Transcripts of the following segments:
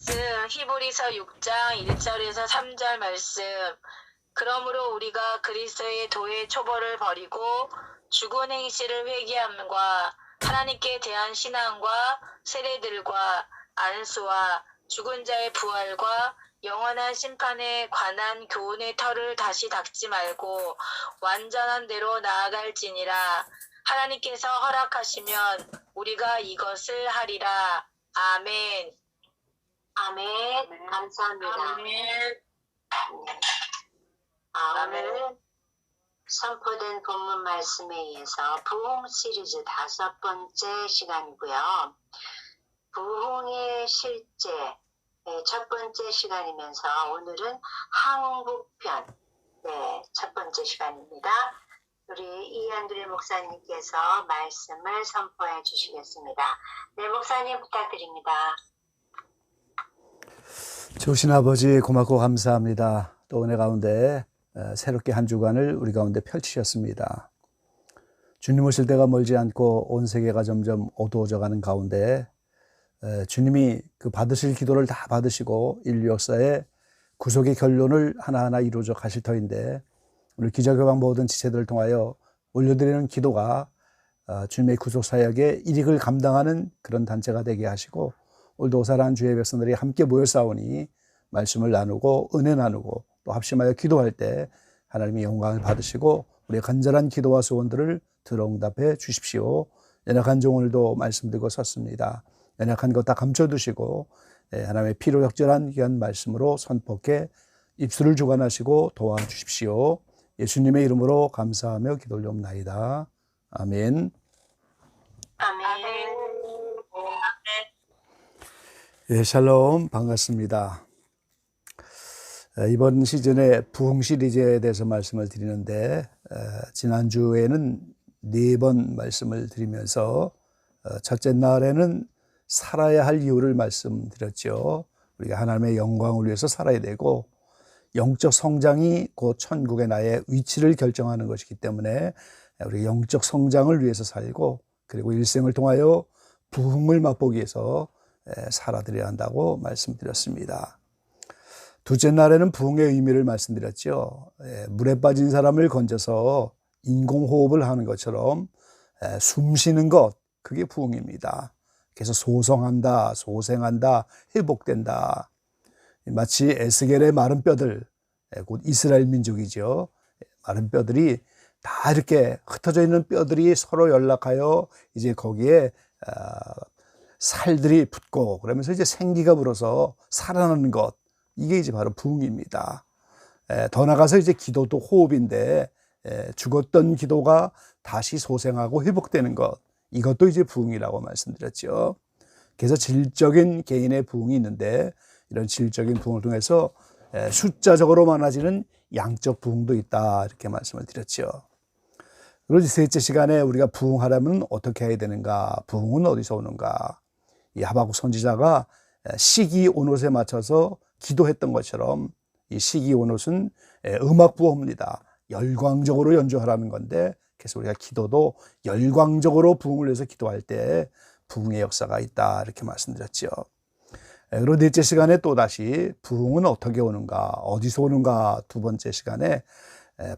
히브리서 6장 1절에서 3절 말씀. 그러므로 우리가 그리스도의 도의 초벌을 버리고 죽은 행실을 회개함과 하나님께 대한 신앙과 세례들과 안수와 죽은 자의 부활과 영원한 심판에 관한 교훈의 털을 다시 닦지 말고 완전한 대로 나아갈지니라. 하나님께서 허락하시면 우리가 이것을 하리라. 아멘. 아멘. 감사합니다. 아멘. 오늘 선포된 본문 말씀에 의해서 부흥 시리즈 5번째 시간이고요. 부흥의 실제 첫 번째 시간이면서 오늘은 한국편 첫 번째 시간입니다. 우리 이한두리 목사님께서 말씀을 선포해 주시겠습니다. 네, 목사님 부탁드립니다. 좋으신 아버지 고맙고 감사합니다. 또 은혜 가운데 새롭게 한 주간을 우리 가운데 펼치셨습니다. 주님 오실 때가 멀지 않고 온 세계가 점점 어두워져 가는 가운데 주님이 그 받으실 기도를 다 받으시고 인류 역사의 구속의 결론을 하나하나 이루어져 가실 터인데 우리 기자교방 모든 지체들을 통하여 올려드리는 기도가 주님의 구속 사역의 일익을 감당하는 그런 단체가 되게 하시고 오늘도 사랑하는 주의 백성들이 함께 모여 싸우니 말씀을 나누고 은혜 나누고 또 합심하여 기도할 때 하나님의 영광을 받으시고 우리의 간절한 기도와 소원들을 들어응답해 주십시오. 연약한 종 오늘도 말씀드리고 섰습니다. 연약한 것 다 감춰두시고 하나님의 피로 적절한 귀한 말씀으로 선포케 입술을 주관하시고 도와주십시오. 예수님의 이름으로 감사하며 기도 올려옵나이다. 아멘. 아멘. 예, 샬롬 반갑습니다. 이번 시즌에 부흥 시리즈에 대해서 말씀을 드리는데 지난주에는 4번 말씀을 드리면서 첫째 날에는 살아야 할 이유를 말씀드렸죠. 우리가 하나님의 영광을 위해서 살아야 되고 영적 성장이 곧 천국의 나의 위치를 결정하는 것이기 때문에 우리 영적 성장을 위해서 살고 그리고 일생을 통하여 부흥을 맛보기 위해서 살아드려야 한다고 말씀드렸습니다. 둘째 날에는 부흥의 의미를 말씀드렸죠. 물에 빠진 사람을 건져서 인공호흡을 하는 것처럼 숨 쉬는 것, 그게 부흥입니다. 그래서 소성한다, 소생한다, 회복된다. 마치 에스겔의 마른 뼈들, 곧 이스라엘 민족이죠. 마른 뼈들이 다 이렇게 흩어져 있는 뼈들이 서로 연락하여 이제 거기에 살들이 붙고 그러면서 이제 생기가 불어서 살아나는 것, 이게 이제 바로 부흥입니다. 더 나가서 이제 기도도 호흡인데 죽었던 기도가 다시 소생하고 회복되는 것, 이것도 이제 부흥이라고 말씀드렸죠. 그래서 질적인 개인의 부흥이 있는데 이런 질적인 부흥을 통해서 숫자적으로 많아지는 양적 부흥도 있다, 이렇게 말씀을 드렸죠. 그리고 셋째 시간에 우리가 부흥하려면 어떻게 해야 되는가, 부흥은 어디서 오는가. 이 하박국 선지자가 시기 온옷에 맞춰서 기도했던 것처럼 이 시기 온옷은 음악 부호입니다. 열광적으로 연주하라는 건데, 그래서 우리가 기도도 열광적으로 부흥을 위해서 기도할 때 부흥의 역사가 있다, 이렇게 말씀드렸죠. 그리고 넷째 시간에 또다시 부흥은 어떻게 오는가, 어디서 오는가, 두 번째 시간에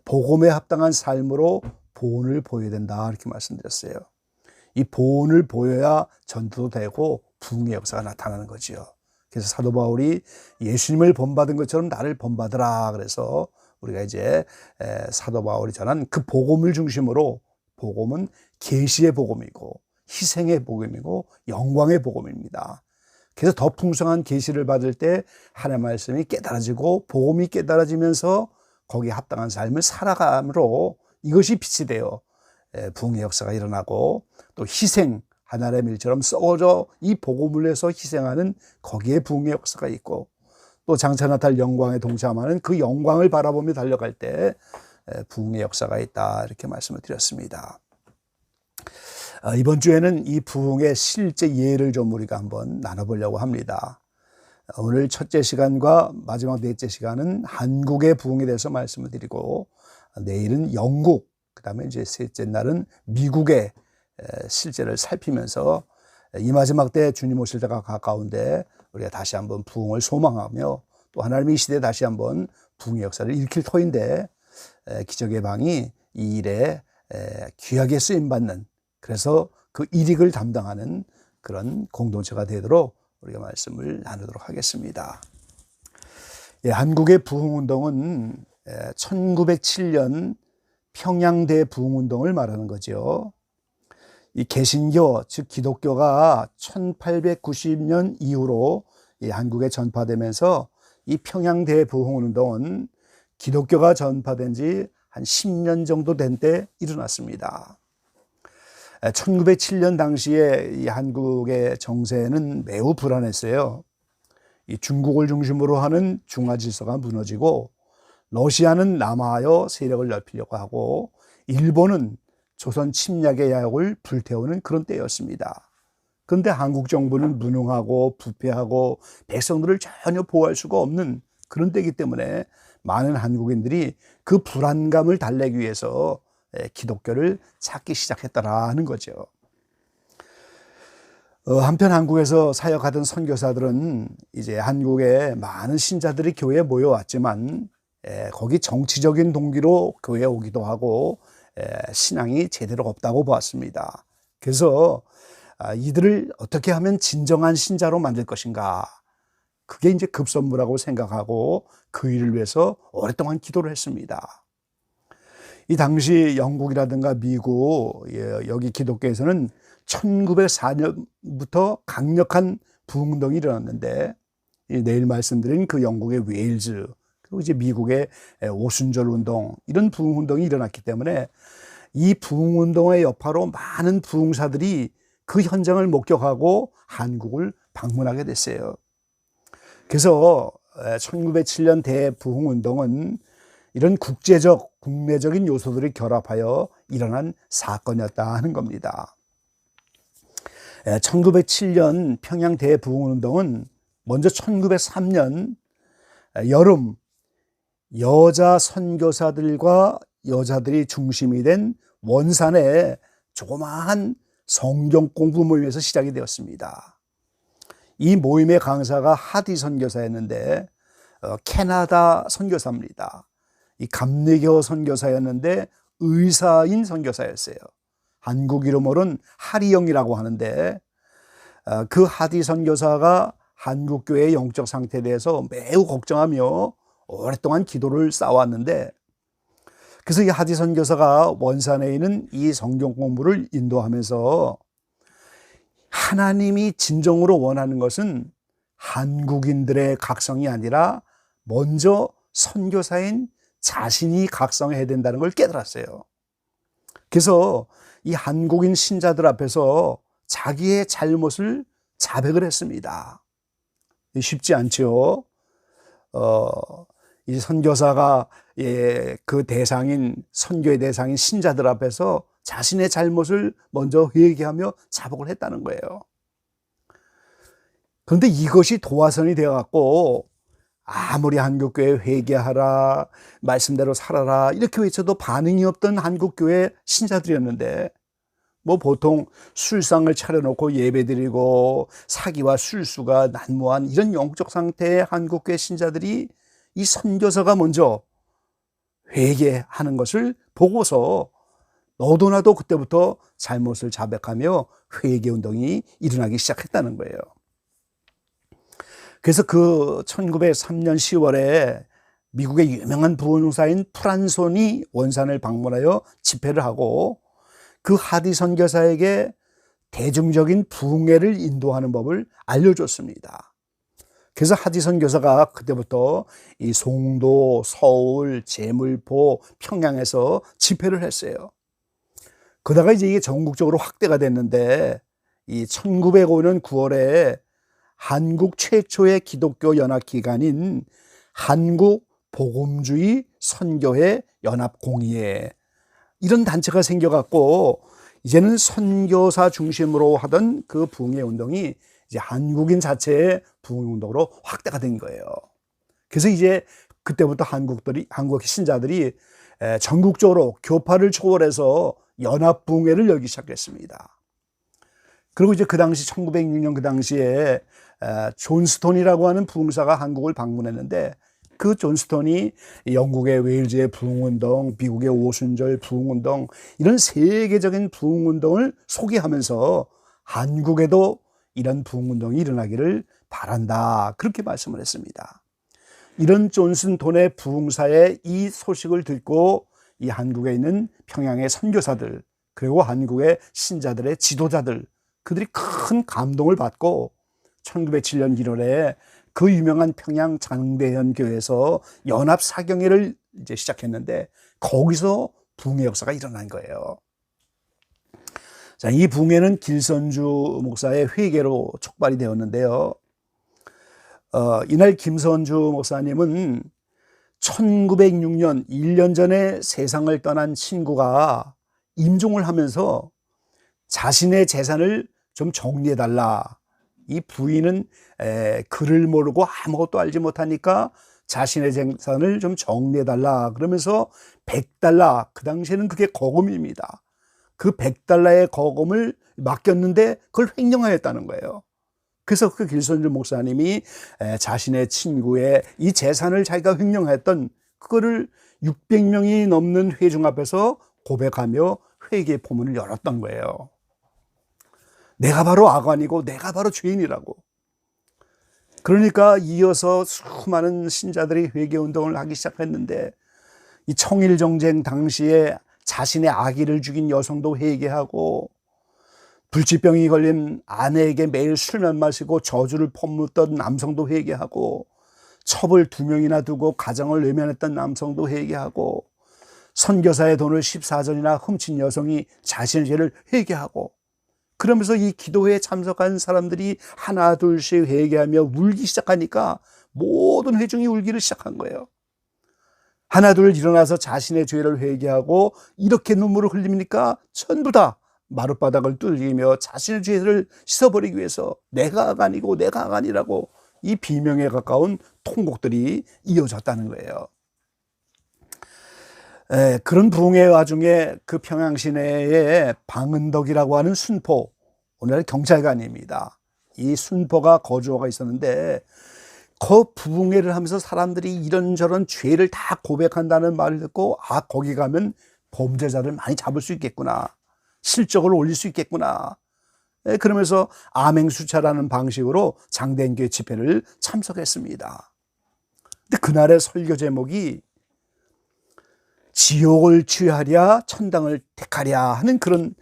복음에 합당한 삶으로 보온을 보여야 된다, 이렇게 말씀드렸어요. 이 보온을 보여야 전도도 되고 부흥의 역사가 나타나는 거죠. 그래서 사도 바울이 예수님을 본받은 것처럼 나를 본받으라, 그래서 우리가 이제 사도 바울이 전한 그 복음을 중심으로, 복음은 계시의 복음이고 희생의 복음이고 영광의 복음입니다. 그래서 더 풍성한 계시를 받을 때 하나님의 말씀이 깨달아지고 복음이 깨달아지면서 거기에 합당한 삶을 살아감으로 이것이 빛이 되어 부흥의 역사가 일어나고, 또 희생, 하나님의 일처럼 썩어져 이 복음을 위해서 희생하는 거기에 부흥의 역사가 있고, 또 장차 나타날 영광에 동참하는 그 영광을 바라보며 달려갈 때 부흥의 역사가 있다, 이렇게 말씀을 드렸습니다. 이번 주에는 이 부흥의 실제 예를 좀 우리가 한번 나눠보려고 합니다. 오늘 첫째 시간과 마지막 넷째 시간은 한국의 부흥에 대해서 말씀을 드리고, 내일은 영국, 그 다음에 이제 셋째 날은 미국의 실제를 살피면서 이 마지막 때 주님 오실 때가 가까운데 우리가 다시 한번 부흥을 소망하며 또 하나님이 이 시대에 다시 한번 부흥의 역사를 일으킬 터인데 기적의 방이 이 일에 귀하게 쓰임받는, 그래서 그 일익을 담당하는 그런 공동체가 되도록 우리가 말씀을 나누도록 하겠습니다. 한국의 부흥운동은 1907년 평양대 부흥운동을 말하는 거죠. 이 개신교, 즉 기독교가 1890년 이후로 이 한국에 전파되면서 이 평양대 부흥운동은 기독교가 전파된 지 한 10년 정도 된 때 일어났습니다. 1907년 당시에 이 한국의 정세는 매우 불안했어요. 이 중국을 중심으로 하는 중화 질서가 무너지고, 러시아는 남하여 세력을 넓히려고 하고, 일본은 조선 침략의 야욕을 불태우는 그런 때였습니다. 그런데 한국 정부는 무능하고 부패하고 백성들을 전혀 보호할 수가 없는 그런 때이기 때문에 많은 한국인들이 그 불안감을 달래기 위해서 기독교를 찾기 시작했다라는 거죠. 한편 한국에서 사역하던 선교사들은 이제 한국에 많은 신자들이 교회에 모여왔지만 거기 정치적인 동기로 교회에 오기도 하고 신앙이 제대로 없다고 보았습니다. 그래서 이들을 어떻게 하면 진정한 신자로 만들 것인가, 그게 이제 급선무라고 생각하고 그 일을 위해서 오랫동안 기도를 했습니다. 이 당시 영국이라든가 미국, 여기 기독교에서는 1904년부터 강력한 부흥운동이 일어났는데, 내일 말씀드린 그 영국의 웨일즈, 그리고 이제 미국의 오순절 운동, 이런 부흥운동이 일어났기 때문에 이 부흥운동의 여파로 많은 부흥사들이 그 현장을 목격하고 한국을 방문하게 됐어요. 그래서 1907년 대부흥운동은 이런 국제적, 국내적인 요소들이 결합하여 일어난 사건이었다 하는 겁니다. 1907년 평양 대부흥운동은 먼저 1903년 여름 여자 선교사들과 여자들이 중심이 된 원산의 조그마한 성경 공부 모임에서 시작이 되었습니다. 이 모임의 강사가 하디 선교사였는데 캐나다 선교사입니다. 이 감리교 선교사였는데 의사인 선교사였어요. 한국 이름으로는 하리영이라고 하는데, 그 하디 선교사가 한국 교회의 영적 상태에 대해서 매우 걱정하며 오랫동안 기도를 쌓아왔는데, 그래서 이 하디 선교사가 원산에 있는 이 성경 공부를 인도하면서 하나님이 진정으로 원하는 것은 한국인들의 각성이 아니라 먼저 선교사인 자신이 각성해야 된다는 걸 깨달았어요. 그래서 이 한국인 신자들 앞에서 자기의 잘못을 자백을 했습니다. 쉽지 않죠. 이 선교사가 그 대상인, 선교의 대상인 신자들 앞에서 자신의 잘못을 먼저 회개하며 자복을 했다는 거예요. 그런데 이것이 도화선이 되어갖고 아무리 한국교회 회개하라, 말씀대로 살아라 이렇게 외쳐도 반응이 없던 한국교회 신자들이었는데, 뭐 보통 술상을 차려놓고 예배드리고 사기와 술수가 난무한 이런 영적 상태의 한국교회 신자들이 이 선교사가 먼저 회개하는 것을 보고서 너도 나도 그때부터 잘못을 자백하며 회개운동이 일어나기 시작했다는 거예요. 그래서 그 1903년 10월에 미국의 유명한 부흥사인 프란손이 원산을 방문하여 집회를 하고 그 하디 선교사에게 대중적인 부흥회를 인도하는 법을 알려줬습니다. 그래서 하디 선교사가 그때부터 이 송도, 서울, 제물포, 평양에서 집회를 했어요. 그러다가 이제 이게 전국적으로 확대가 됐는데, 이 1905년 9월에 한국 최초의 기독교 연합 기관인 한국 복음주의 선교회 연합공의회, 이런 단체가 생겨갖고 이제는 선교사 중심으로 하던 그 부흥회 운동이 이제 한국인 자체의 부흥 운동으로 확대가 된 거예요. 그래서 이제 그때부터 한국 신자들이 전국적으로 교파를 초월해서 연합 부흥회를 열기 시작했습니다. 그리고 이제 그 당시 1906년 그 당시에 존스톤이라고 하는 부흥사가 한국을 방문했는데, 그 존스톤이 영국의 웨일즈의 부흥운동, 미국의 오순절 부흥운동, 이런 세계적인 부흥운동을 소개하면서 한국에도 이런 부흥운동이 일어나기를 바란다, 그렇게 말씀을 했습니다. 이런 존스톤의 부흥사의 이 소식을 듣고 이 한국에 있는 평양의 선교사들, 그리고 한국의 신자들의 지도자들, 그들이 큰 감동을 받고 1907년 1월에 그 유명한 평양 장대현 교회에서 연합 사경회를 이제 시작했는데, 거기서 부흥의 역사가 일어난 거예요. 자, 이 부흥회는 길선주 목사의 회개로 촉발이 되었는데요. 이날 김선주 목사님은 1906년 1년 전에 세상을 떠난 친구가 임종을 하면서 자신의 재산을 좀 정리해달라. 이 부인은 글을 모르고 아무것도 알지 못하니까 자신의 재산을 좀 정리해달라. 그러면서 100달러, 그 당시에는 그게 거금입니다. 그 100달러의 거금을 맡겼는데 그걸 횡령하였다는 거예요. 그래서 그 길선주 목사님이 자신의 친구의 이 재산을 자기가 횡령했던 그거를 600명이 넘는 회중 앞에서 고백하며 회개의 포문을 열었던 거예요. 내가 바로 악관이고 내가 바로 죄인이라고. 그러니까 이어서 수많은 신자들이 회개운동을 하기 시작했는데, 이 청일정쟁 당시에 자신의 아기를 죽인 여성도 회개하고, 불치병이 걸린 아내에게 매일 술만 마시고 저주를 퍼붓던 남성도 회개하고, 첩을 2명이나 두고 가정을 외면했던 남성도 회개하고, 선교사의 돈을 14전이나 훔친 여성이 자신의 죄를 회개하고, 그러면서 이 기도회에 참석한 사람들이 하나 둘씩 회개하며 울기 시작하니까 모든 회중이 울기를 시작한 거예요. 하나 둘 일어나서 자신의 죄를 회개하고 이렇게 눈물을 흘리니까 전부 다 마룻바닥을 뚫리며 자신의 죄를 씻어버리기 위해서 내가 악아니고 내가 악아니라고 이 비명에 가까운 통곡들이 이어졌다는 거예요. 그런 부흥의 와중에 그 평양 시내에 방은덕이라고 하는 순포, 오늘날 경찰관입니다. 이 순포가 거주어가 있었는데, 그 부흥회를 하면서 사람들이 이런저런 죄를 다 고백한다는 말을 듣고, 아, 거기 가면 범죄자를 많이 잡을 수 있겠구나, 실적을 올릴 수 있겠구나, 그러면서 암행수차라는 방식으로 장대인교회 집회를 참석했습니다. 근데 그날의 설교 제목이 지옥을 취하랴 천당을 택하랴 하는 그런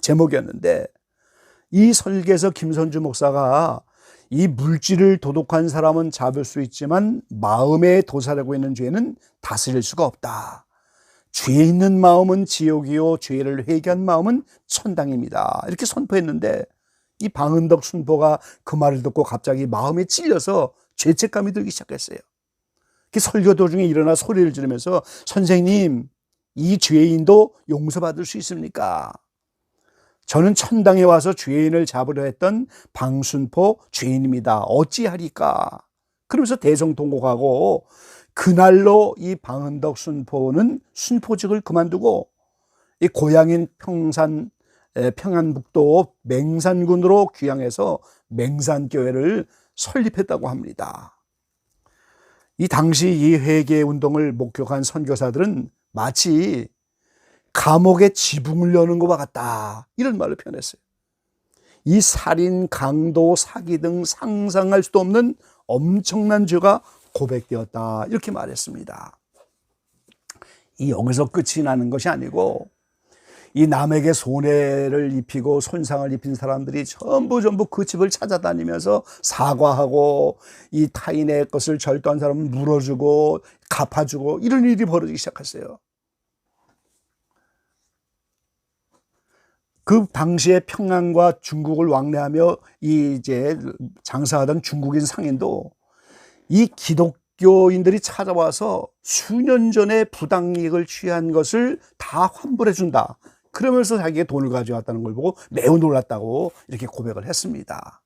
제목이었는데, 이 설교에서 김선주 목사가 이 물질을 도둑한 사람은 잡을 수 있지만 마음에 도사리고 있는 죄는 다스릴 수가 없다. 죄 있는 마음은 지옥이요 죄를 회개한 마음은 천당입니다. 이렇게 선포했는데, 이 방은덕 순포가 그 말을 듣고 갑자기 마음에 찔려서 죄책감이 들기 시작했어요. 설교 도중에 일어나 소리를 지르면서, 선생님, 이 죄인도 용서받을 수 있습니까? 저는 천당에 와서 죄인을 잡으려 했던 방순포 죄인입니다. 어찌하리까? 그러면서 대성통곡하고, 그날로 이 방은덕 순포는 순포직을 그만두고 이 고향인 평안북도 맹산군으로 귀향해서 맹산교회를 설립했다고 합니다. 이 당시 이 회개 운동을 목격한 선교사들은 마치 감옥에 지붕을 여는 것과 같다, 이런 말을 표현했어요. 이 살인, 강도, 사기 등 상상할 수도 없는 엄청난 죄가 고백되었다, 이렇게 말했습니다. 이 여기서 끝이 나는 것이 아니고, 이 남에게 손해를 입히고 손상을 입힌 사람들이 전부 그 집을 찾아다니면서 사과하고, 이 타인의 것을 절도한 사람은 물어주고 갚아주고, 이런 일이 벌어지기 시작했어요. 그 당시에 평양과 중국을 왕래하며 이제 장사하던 중국인 상인도 이 기독교인들이 찾아와서 수년 전에 부당이익을 취한 것을 다 환불해 준다, 그러면서 자기가 돈을 가져왔다는 걸 보고 매우 놀랐다고 이렇게 고백을 했습니다.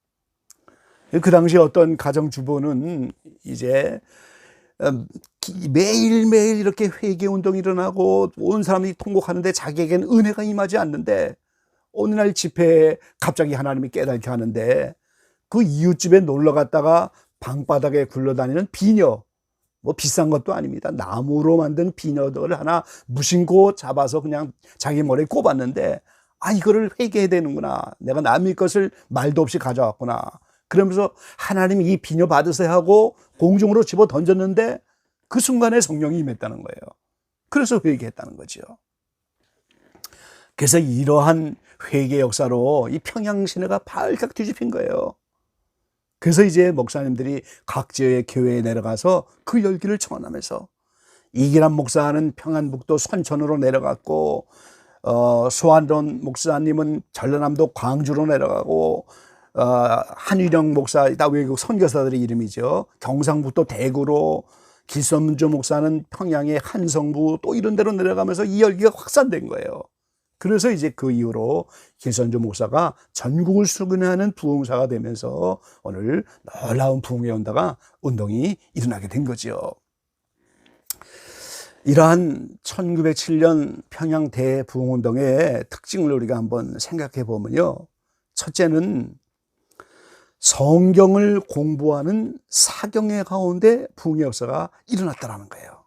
그 당시 어떤 가정주부는 이제 매일매일 이렇게 회개운동이 일어나고 온 사람이 통곡하는데 자기에게는 은혜가 임하지 않는데, 어느 날 집회에 갑자기 하나님이 깨닫게 하는데 그 이웃집에 놀러 갔다가 방바닥에 굴러다니는 비녀, 뭐 비싼 것도 아닙니다. 나무로 만든 비녀들을 하나 무심코 잡아서 그냥 자기 머리에 꼽았는데, 아, 이거를 회개해야 되는구나. 내가 남의 것을 말도 없이 가져왔구나. 그러면서 하나님이 이 비녀 받으세요 하고 공중으로 집어 던졌는데 그 순간에 성령이 임했다는 거예요. 그래서 회개했다는 거죠. 그래서 이러한 회개 역사로 이 평양 시내가 발칵 뒤집힌 거예요. 그래서 이제 목사님들이 각 지역의 교회에 내려가서 그 열기를 청원하면서, 이기란 목사는 평안북도 선천으로 내려갔고, 소환론 목사님은 전라남도 광주로 내려가고, 한유령 목사, 다 외국 선교사들의 이름이죠. 경상북도 대구로, 길선문조 목사는 평양의 한성부, 또 이런 데로 내려가면서 이 열기가 확산된 거예요. 그래서 이제 그 이후로 길선조 목사가 전국을 수군하는 부흥사가 되면서 오늘 놀라운 부흥의 운동이 일어나게 된 거죠. 이러한 1907년 평양 대부흥운동의 특징을 우리가 한번 생각해 보면요. 첫째는 성경을 공부하는 사경의 가운데 부흥의 역사가 일어났다는 거예요.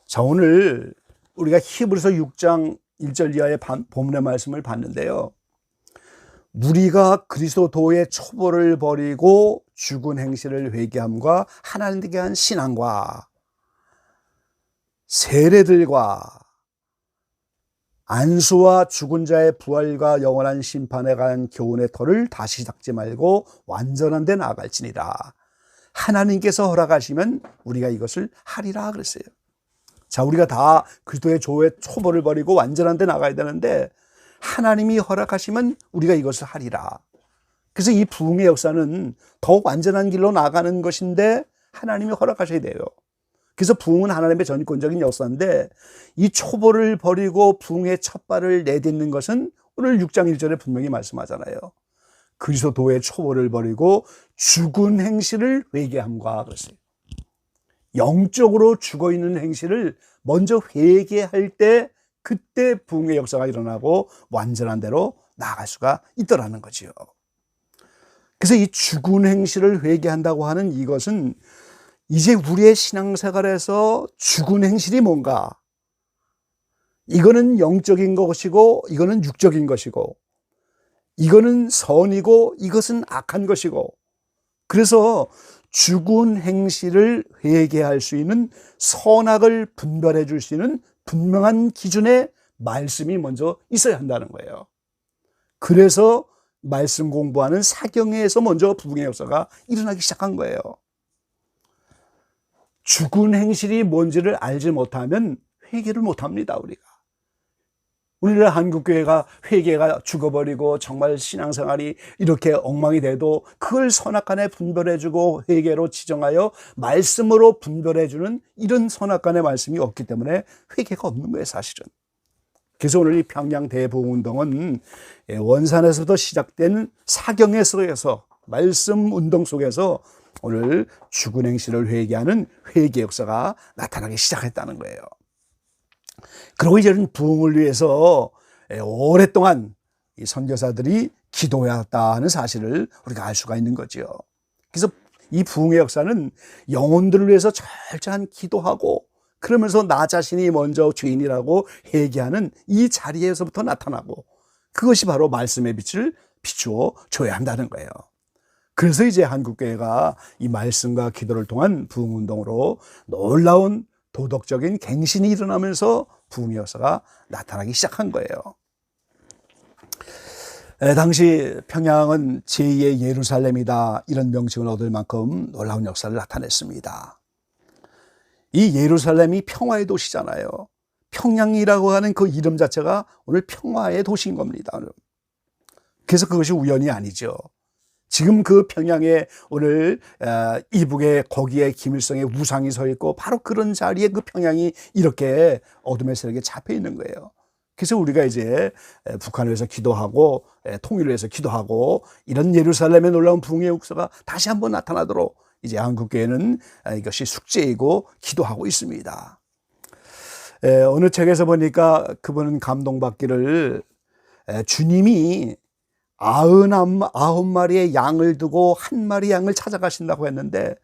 자, 오늘 우리가 히브리서 6장 1절 이하의 본문의 말씀을 봤는데요. 우리가 그리스도의 초보를 버리고 죽은 행실을 회개함과 하나님께 한 신앙과 세례들과 안수와 죽은 자의 부활과 영원한 심판에 관한 교훈의 터를 다시 닦지 말고 완전한 데 나아갈지니라. 하나님께서 허락하시면 우리가 이것을 하리라 그랬어요. 자, 우리가 다 그리스도의 조의 초보를 버리고 완전한 데 나가야 되는데 하나님이 허락하시면 우리가 이것을 하리라. 그래서 이 부흥의 역사는 더욱 완전한 길로 나가는 것인데 하나님이 허락하셔야 돼요. 그래서 부흥은 하나님의 전권적인 역사인데 이 초보를 버리고 부흥의 첫 발을 내딛는 것은 오늘 6장 1절에 분명히 말씀하잖아요. 그리스도의 초보를 버리고 죽은 행실을 회개함과 그랬어요. 영적으로 죽어있는 행실을 먼저 회개할 때 그때 부흥의 역사가 일어나고 완전한 대로 나아갈 수가 있더라는 거지요. 그래서 이 죽은 행실을 회개한다고 하는 이것은 이제 우리의 신앙생활에서 죽은 행실이 뭔가, 이거는 영적인 것이고 이거는 육적인 것이고 이거는 선이고 이것은 악한 것이고, 그래서 죽은 행실을 회개할 수 있는 선악을 분별해 줄 수 있는 분명한 기준의 말씀이 먼저 있어야 한다는 거예요. 그래서 말씀 공부하는 사경에서 먼저 부흥의 역사가 일어나기 시작한 거예요. 죽은 행실이 뭔지를 알지 못하면 회개를 못합니다. 우리나라 한국교회가 회개가 죽어버리고 정말 신앙생활이 이렇게 엉망이 돼도 그걸 선악간에 분별해주고 회개로 지정하여 말씀으로 분별해주는 이런 선악간의 말씀이 없기 때문에 회개가 없는 거예요, 사실은. 그래서 오늘 이 평양 대부흥운동은 원산에서부터 시작된 사경의 속에서 말씀 운동 속에서 오늘 죽은 행실을 회개하는 회개 역사가 나타나기 시작했다는 거예요. 그리고 이제는 부흥을 위해서 오랫동안 이 선교사들이 기도해왔다는 사실을 우리가 알 수가 있는 거죠. 그래서 이 부흥의 역사는 영혼들을 위해서 철저한 기도하고 그러면서 나 자신이 먼저 죄인이라고 회개하는 이 자리에서부터 나타나고, 그것이 바로 말씀의 빛을 비추어 줘야 한다는 거예요. 그래서 이제 한국교회가 이 말씀과 기도를 통한 부흥운동으로 놀라운 도덕적인 갱신이 일어나면서 부흥의 역사가 나타나기 시작한 거예요. 당시 평양은 제2의 예루살렘이다, 이런 명칭을 얻을 만큼 놀라운 역사를 나타냈습니다. 이 예루살렘이 평화의 도시잖아요. 평양이라고 하는 그 이름 자체가 오늘 평화의 도시인 겁니다. 그래서 그것이 우연이 아니죠. 지금 그 평양에 오늘 이북에 거기에 김일성의 우상이 서 있고 바로 그런 자리에 그 평양이 이렇게 어둠의 세력에 잡혀 있는 거예요. 그래서 우리가 이제 북한을 위해서 기도하고 통일을 위해서 기도하고 이런 예루살렘의 놀라운 부흥의 역사가 다시 한번 나타나도록 이제 한국교회는 이것이 숙제이고 기도하고 있습니다. 어느 책에서 보니까 그분은 감동받기를 주님이 99마리의 양을 두고 한 마리 양을 찾아가신다고 했는데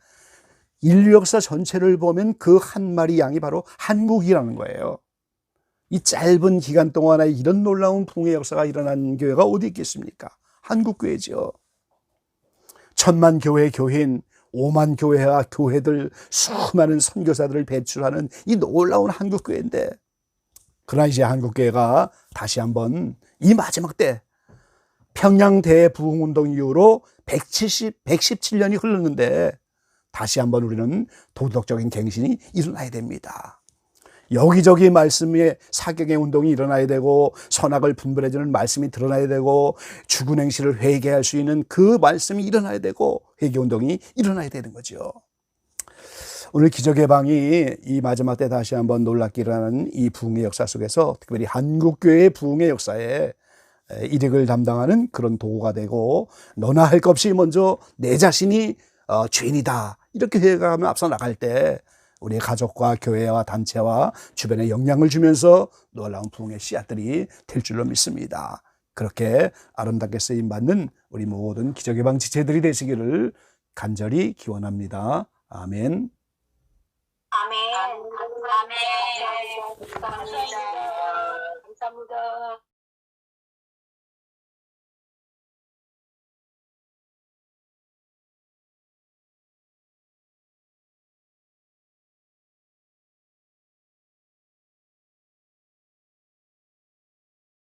인류 역사 전체를 보면 그 한 마리 양이 바로 한국이라는 거예요. 이 짧은 기간 동안에 이런 놀라운 부흥의 역사가 일어난 교회가 어디 있겠습니까? 한국교회죠. 1000만 교회 교인, 5만 교회와 교회들, 수많은 선교사들을 배출하는 이 놀라운 한국교회인데, 그러나 이제 한국교회가 다시 한번 이 마지막 때 평양 대부흥운동 이후로 117년이 흘렀는데 다시 한번 우리는 도덕적인 갱신이 일어나야 됩니다. 여기저기 말씀의 사경의 운동이 일어나야 되고 선악을 분별해주는 말씀이 드러나야 되고 죽은 행실을 회개할 수 있는 그 말씀이 일어나야 되고 회개운동이 일어나야 되는 거죠. 오늘 기적의 방이 이 마지막 때 다시 한번 놀랍게 일어나는 이 부흥의 역사 속에서 특별히 한국교회의 부흥의 역사에 일익을 담당하는 그런 도구가 되고, 너나 할 것 없이 먼저 내 자신이 죄인이다 이렇게 회개하며 앞서 나갈 때 우리의 가족과 교회와 단체와 주변에 영향을 주면서 놀라운 부흥의 씨앗들이 될 줄로 믿습니다. 그렇게 아름답게 쓰임받는 우리 모든 기적의 방 지체들이 되시기를 간절히 기원합니다. 아멘. 아멘. 아멘. 감사합니다. 감사합니다.